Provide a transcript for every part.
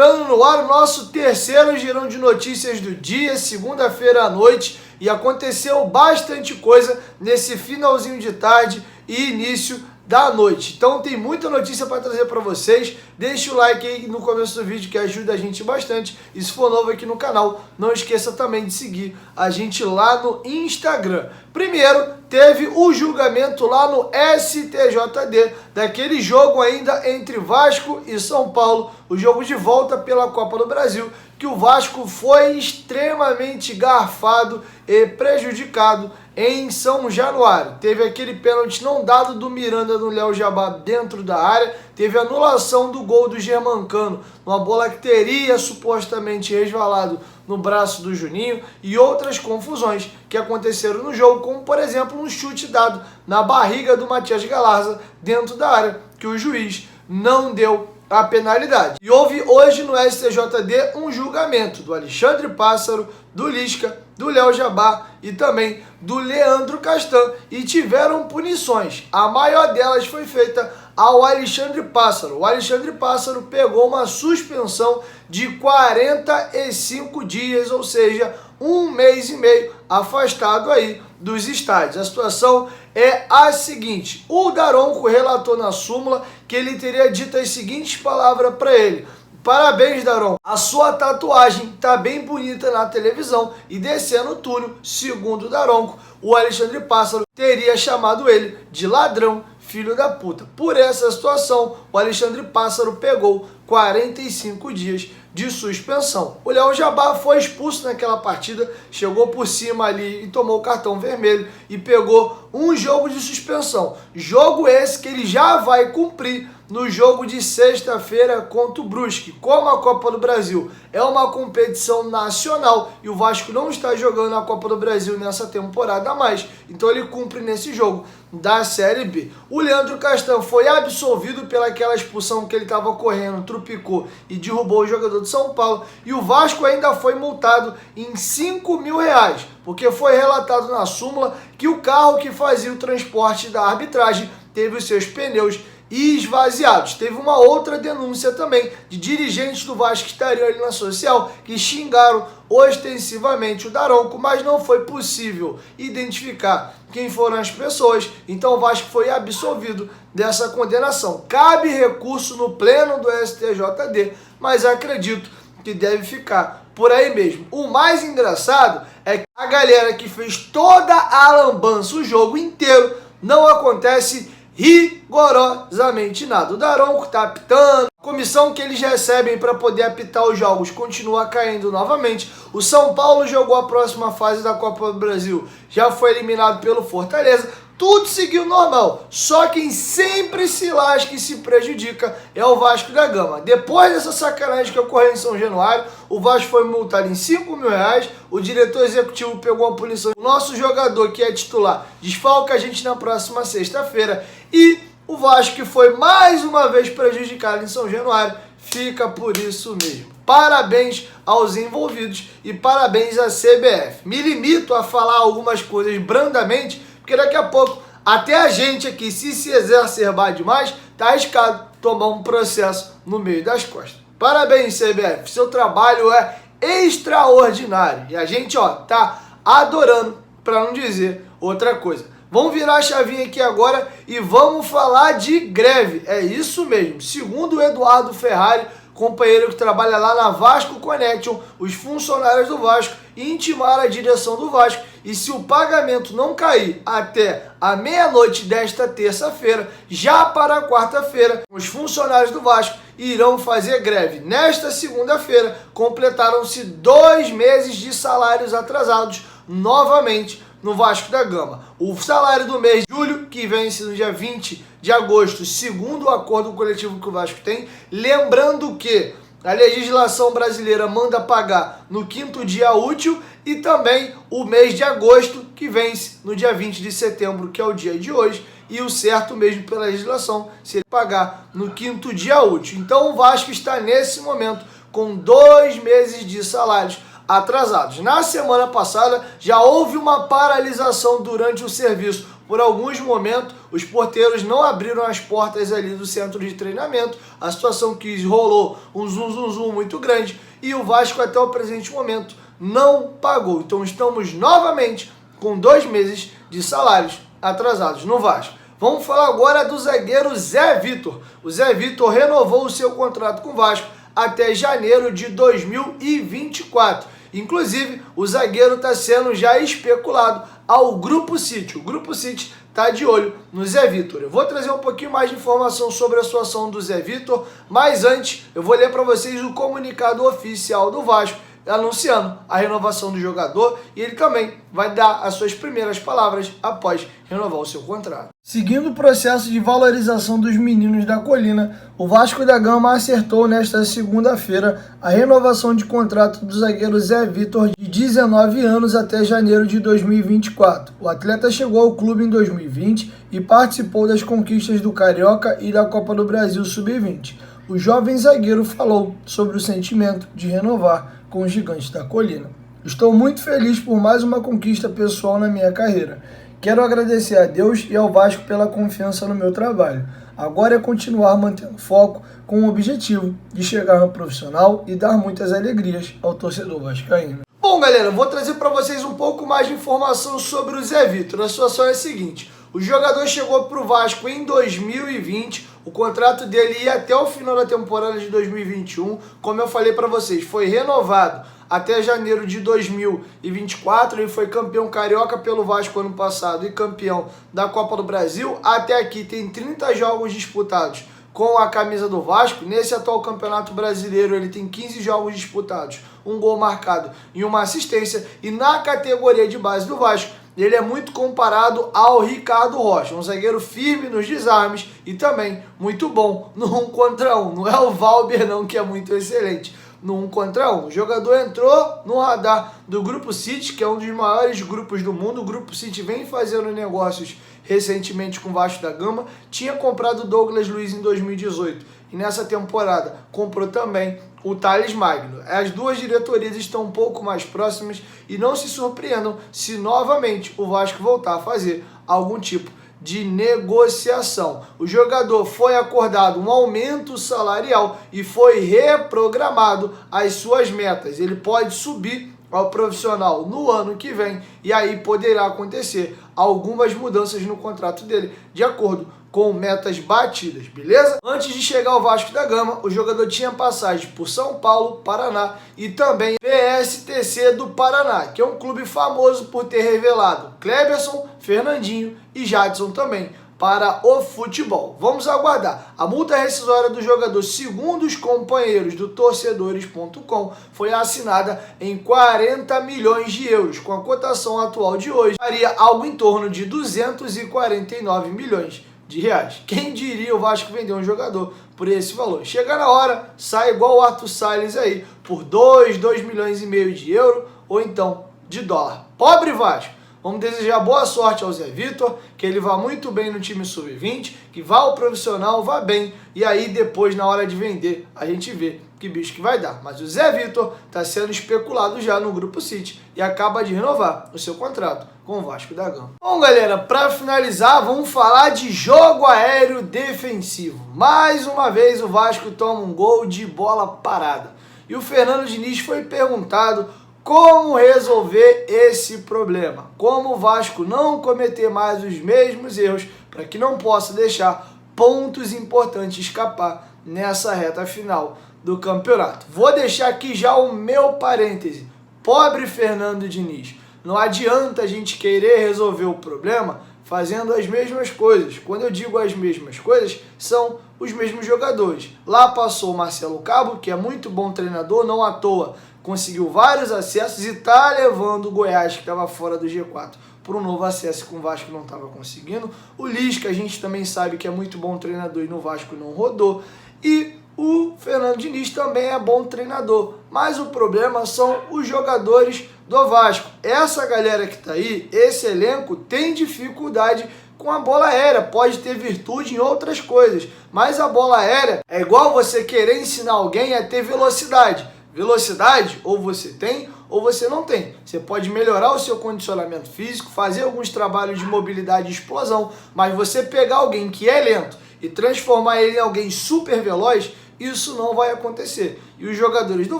entrando no ar o nosso terceiro girão de notícias do dia, segunda-feira à noite, e aconteceu bastante coisa nesse finalzinho de tarde e início da noite. Então tem muita notícia para trazer para vocês. Deixa o like aí no começo do vídeo que ajuda a gente bastante. E se for novo aqui no canal, não esqueça também de seguir a gente lá no Instagram. Primeiro, teve o julgamento lá no STJD, daquele jogo ainda entre Vasco e São Paulo, o jogo de volta pela Copa do Brasil, que o Vasco foi extremamente garfado e prejudicado em São Januário. Teve aquele pênalti não dado do Miranda no Léo Jabá dentro da área, teve anulação do gol do Germancano, uma bola que teria supostamente resvalado no braço do Juninho, e outras confusões que aconteceram no jogo, como por exemplo um chute dado na barriga do Matias Galarza dentro da área, que o juiz não deu a penalidade. E houve hoje no STJD um julgamento do Alexandre Pássaro, do Lisca, do Léo Jabá e também do Leandro Castan, e tiveram punições. A maior delas foi feita ao Alexandre Pássaro. O Alexandre Pássaro pegou uma suspensão de 45 dias, ou seja, 1 mês e meio afastado aí dos estádios. A situação é a seguinte: o Daronco relatou na súmula que ele teria dito as seguintes palavras para ele: parabéns, Daronco, a sua tatuagem tá bem bonita na televisão. E descendo o túnel, segundo o Daronco, o Alexandre Pássaro teria chamado ele de ladrão, filho da puta. Por essa situação, o Alexandre Pássaro pegou 45 dias de suspensão. O Léo Jabá foi expulso naquela partida, chegou por cima ali e tomou o cartão vermelho e pegou um jogo de suspensão. Jogo esse que ele já vai cumprir no jogo de sexta-feira contra o Brusque. Como a Copa do Brasil é uma competição nacional e o Vasco não está jogando a Copa do Brasil nessa temporada a mais, então ele cumpre nesse jogo da Série B. O Leandro Castan foi absolvido pelaquela expulsão que ele estava correndo, trupicou e derrubou o jogador de São Paulo, e o Vasco ainda foi multado em R$5.000, porque foi relatado na súmula que o carro que fazia o transporte da arbitragem teve os seus pneus esvaziados. Teve uma outra denúncia também de dirigentes do Vasco que estariam ali na social, que xingaram ostensivamente o Daronco, mas não foi possível identificar quem foram as pessoas, então o Vasco foi absolvido dessa condenação. Cabe recurso no pleno do STJD, mas acredito que deve ficar por aí mesmo. O mais engraçado é que a galera que fez toda a lambança o jogo inteiro, não acontece rigorosamente nada. O Daronco tá apitando, a comissão que eles recebem para poder apitar os jogos continua caindo novamente. O São Paulo jogou a próxima fase da Copa do Brasil, já foi eliminado pelo Fortaleza. Tudo seguiu normal, só quem sempre se lasca e se prejudica é o Vasco da Gama. Depois dessa sacanagem que ocorreu em São Januário, o Vasco foi multado em R$5.000, o diretor executivo pegou uma punição. O nosso jogador, que é titular, desfalca a gente na próxima sexta-feira, e o Vasco, que foi mais uma vez prejudicado em São Januário, fica por isso mesmo. Parabéns aos envolvidos e parabéns à CBF. Me limito a falar algumas coisas brandamente, porque daqui a pouco até a gente aqui, se exacerbar demais, tá arriscado tomar um processo no meio das costas. Parabéns, CBF, seu trabalho é extraordinário e a gente, tá adorando, para não dizer outra coisa. Vamos virar a chavinha aqui agora e vamos falar de greve. É isso mesmo. Segundo o Eduardo Ferrari, companheiro que trabalha lá na Vasco Connection, os funcionários do Vasco intimaram a direção do Vasco, e se o pagamento não cair até a meia-noite desta terça-feira, já para a quarta-feira, os funcionários do Vasco irão fazer greve. Nesta segunda-feira, completaram-se 2 meses de salários atrasados novamente no Vasco da Gama. O salário do mês de julho, que vence no dia 20 de agosto, segundo o acordo coletivo que o Vasco tem, lembrando que a legislação brasileira manda pagar no 5º dia útil, e também o mês de agosto, que vence no dia 20 de setembro, que é o dia de hoje, e o certo mesmo pela legislação seria pagar no 5º dia útil. Então o Vasco está nesse momento com 2 meses de salários atrasados. Na semana passada já houve uma paralisação durante o serviço. Por alguns momentos, os porteiros não abriram as portas ali do centro de treinamento, a situação que rolou um zum muito grande e o Vasco até o presente momento não pagou. Então estamos novamente com 2 meses de salários atrasados no Vasco. Vamos falar agora do zagueiro Zé Vitor. O Zé Vitor renovou o seu contrato com o Vasco até janeiro de 2024. Inclusive, o zagueiro está sendo já especulado ao Grupo City. O Grupo City está de olho no Zé Vitor. Eu vou trazer um pouquinho mais de informação sobre a situação do Zé Vitor, mas antes eu vou ler para vocês o comunicado oficial do Vasco anunciando a renovação do jogador e ele também vai dar as suas primeiras palavras após renovar o seu contrato. Seguindo o processo de valorização dos meninos da Colina, o Vasco da Gama acertou nesta segunda-feira a renovação de contrato do zagueiro Zé Vitor de 19 anos até janeiro de 2024. O atleta chegou ao clube em 2020 e participou das conquistas do Carioca e da Copa do Brasil Sub-20. O jovem zagueiro falou sobre o sentimento de renovar com os Gigantes da Colina. Estou muito feliz por mais uma conquista pessoal na minha carreira. Quero agradecer a Deus e ao Vasco pela confiança no meu trabalho. Agora é continuar mantendo foco com o objetivo de chegar no profissional e dar muitas alegrias ao torcedor vascaíno. Bom, galera, vou trazer para vocês um pouco mais de informação sobre o Zé Vitor. A situação é a seguinte: o jogador chegou para o Vasco em 2020, o contrato dele ia até o final da temporada de 2021, como eu falei para vocês, foi renovado até janeiro de 2024, ele foi campeão carioca pelo Vasco ano passado e campeão da Copa do Brasil. Até aqui tem 30 jogos disputados com a camisa do Vasco. Nesse atual campeonato brasileiro ele tem 15 jogos disputados, um gol marcado e uma assistência, e na categoria de base do Vasco ele é muito comparado ao Ricardo Rocha, um zagueiro firme nos desarmes e também muito bom no 1 contra 1. Não é o Valber não, que é muito excelente no 1 contra 1. O jogador entrou no radar do Grupo City, que é um dos maiores grupos do mundo. O Grupo City vem fazendo negócios recentemente com o Vasco da Gama. Tinha comprado o Douglas Luiz em 2018 e nessa temporada comprou também o Thales Magno. As duas diretorias estão um pouco mais próximas e não se surpreendam se novamente o Vasco voltar a fazer algum tipo de negociação. O jogador foi acordado um aumento salarial e foi reprogramado as suas metas. Ele pode subir ao profissional no ano que vem e aí poderá acontecer algumas mudanças no contrato dele de acordo com metas batidas, beleza? Antes de chegar ao Vasco da Gama, o jogador tinha passagem por São Paulo, Paraná e também PSTC do Paraná, que é um clube famoso por ter revelado Cleberson, Fernandinho e Jadson também para o futebol. Vamos aguardar. A multa rescisória do jogador, segundo os companheiros do torcedores.com, foi assinada em 40 milhões de euros. Com a cotação atual de hoje, daria algo em torno de 249 milhões de reais. Quem diria o Vasco vender um jogador por esse valor? Chega na hora, sai igual o Arthur Salles aí, por 2 milhões e meio de euro ou então de dólar. Pobre Vasco! Vamos desejar boa sorte ao Zé Vitor, que ele vá muito bem no time sub-20, que vá ao profissional, vá bem, e aí depois, na hora de vender, a gente vê que bicho que vai dar. Mas o Zé Vitor está sendo especulado já no Grupo City e acaba de renovar o seu contrato com o Vasco da Gama. Bom, galera, para finalizar, vamos falar de jogo aéreo defensivo. Mais uma vez o Vasco toma um gol de bola parada. E o Fernando Diniz foi perguntado como resolver esse problema, como o Vasco não cometer mais os mesmos erros para que não possa deixar pontos importantes escapar nessa reta final do campeonato. Vou deixar aqui já o meu parêntese. Pobre Fernando Diniz, não adianta a gente querer resolver o problema fazendo as mesmas coisas. Quando eu digo as mesmas coisas, são os mesmos jogadores. Lá passou o Marcelo Cabo, que é muito bom treinador, não à toa conseguiu vários acessos e está levando o Goiás, que estava fora do G4, por um novo acesso que o Vasco não estava conseguindo. O Lisca, a gente também sabe que é muito bom treinador e no Vasco não rodou. E o Fernando Diniz também é bom treinador, mas o problema são os jogadores do Vasco. Essa galera que está aí, esse elenco, tem dificuldade com a bola aérea, pode ter virtude em outras coisas, mas a bola aérea é igual você querer ensinar alguém a ter velocidade. Velocidade ou você tem ou você não tem. Você pode melhorar o seu condicionamento físico, fazer alguns trabalhos de mobilidade e explosão, mas você pegar alguém que é lento e transformar ele em alguém super veloz, isso não vai acontecer. E os jogadores do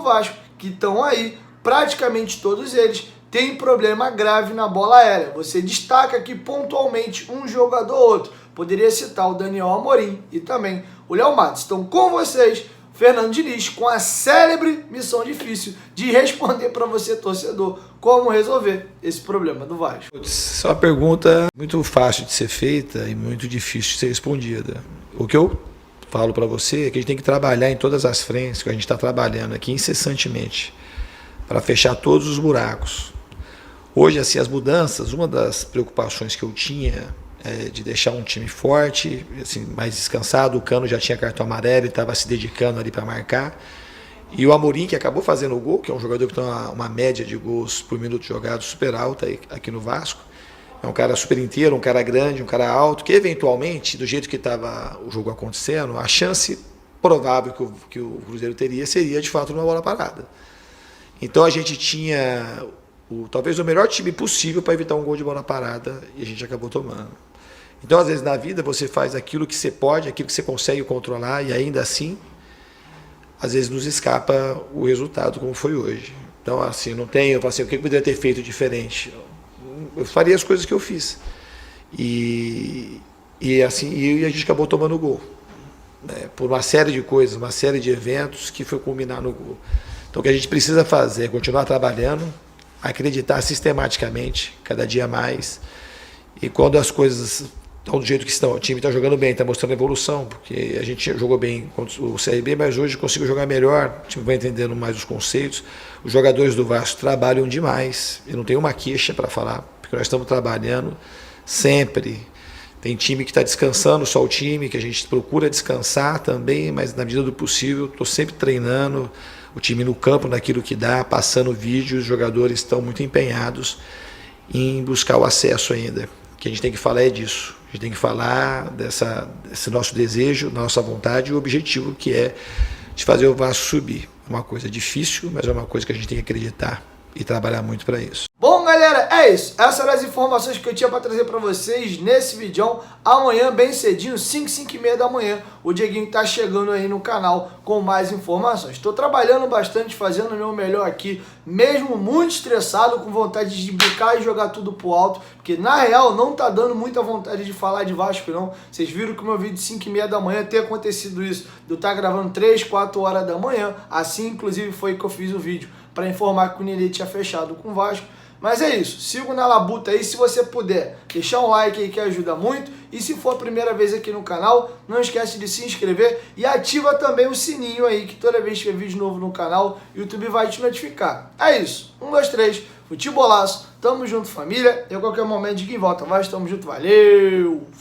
Vasco que estão aí, praticamente todos eles, têm problema grave na bola aérea. Você destaca aqui pontualmente um jogador ou outro. Poderia citar o Daniel Amorim e também o Léo Matos. Então, com vocês, Fernando Diniz, com a célebre missão difícil de responder para você, torcedor, como resolver esse problema do Vasco. Essa é uma pergunta muito fácil de ser feita e muito difícil de ser respondida. O que eu falo para você é que a gente tem que trabalhar em todas as frentes, que a gente está trabalhando aqui incessantemente, para fechar todos os buracos. Hoje, assim, as mudanças, uma das preocupações que eu tinha é de deixar um time forte, assim, mais descansado. O Cano já tinha cartão amarelo e estava se dedicando ali para marcar. E o Amorim, que acabou fazendo o gol, que é um jogador que tem uma média de gols por minuto jogado super alta aqui no Vasco. É um cara super inteiro, um cara grande, um cara alto, que eventualmente, do jeito que estava o jogo acontecendo, a chance provável que o Cruzeiro teria seria de fato uma bola parada. Então a gente tinha talvez o melhor time possível para evitar um gol de bola parada e a gente acabou tomando. Então, às vezes, na vida, você faz aquilo que você pode, aquilo que você consegue controlar e ainda assim, às vezes, nos escapa o resultado, como foi hoje. Então, assim, não tem, eu falo assim, o que eu poderia ter feito diferente? Eu faria as coisas que eu fiz. E a gente acabou tomando o gol. Né? Por uma série de coisas, uma série de eventos que foi culminar no gol. Então, o que a gente precisa fazer é continuar trabalhando, acreditar sistematicamente, cada dia mais. E quando as coisas estão do jeito que estão, o time está jogando bem, está mostrando evolução, porque a gente jogou bem contra o CRB, mas hoje conseguiu jogar melhor, o time vai entendendo mais os conceitos. Os jogadores do Vasco trabalham demais, eu não tenho uma queixa para falar, porque nós estamos trabalhando sempre. Tem time que está descansando, só o time, que a gente procura descansar também, mas na medida do possível, estou sempre treinando, o time no campo, naquilo que dá, passando vídeos, os jogadores estão muito empenhados em buscar o acesso ainda. O que a gente tem que falar é disso. A gente tem que falar desse nosso desejo, nossa vontade e o objetivo que é de fazer o Vasco subir. É uma coisa difícil, mas é uma coisa que a gente tem que acreditar e trabalhar muito para isso. Bom, galera, é isso. Essas eram as informações que eu tinha para trazer para vocês nesse vídeo. Amanhã, bem cedinho, 5h da manhã, o Dieguinho tá chegando aí no canal com mais informações. Estou trabalhando bastante, fazendo o meu melhor aqui, mesmo muito estressado, com vontade de bicar e jogar tudo pro alto, porque na real não tá dando muita vontade de falar de Vasco, não. Vocês viram que o meu vídeo de 5h da manhã ter acontecido isso, de eu estar gravando 3, 4 horas da manhã, assim inclusive foi que eu fiz o vídeo, para informar que o Nenê tinha fechado com o Vasco. Mas é isso, siga na labuta aí, se você puder, deixar um like aí que ajuda muito. E se for a primeira vez aqui no canal, não esquece de se inscrever e ativa também o sininho aí, que toda vez que tiver vídeo novo no canal, o YouTube vai te notificar. É isso, 1, 2, 3, futebolaço, tamo junto família, e a qualquer momento de quem volta, vai, tamo junto, valeu! Fui!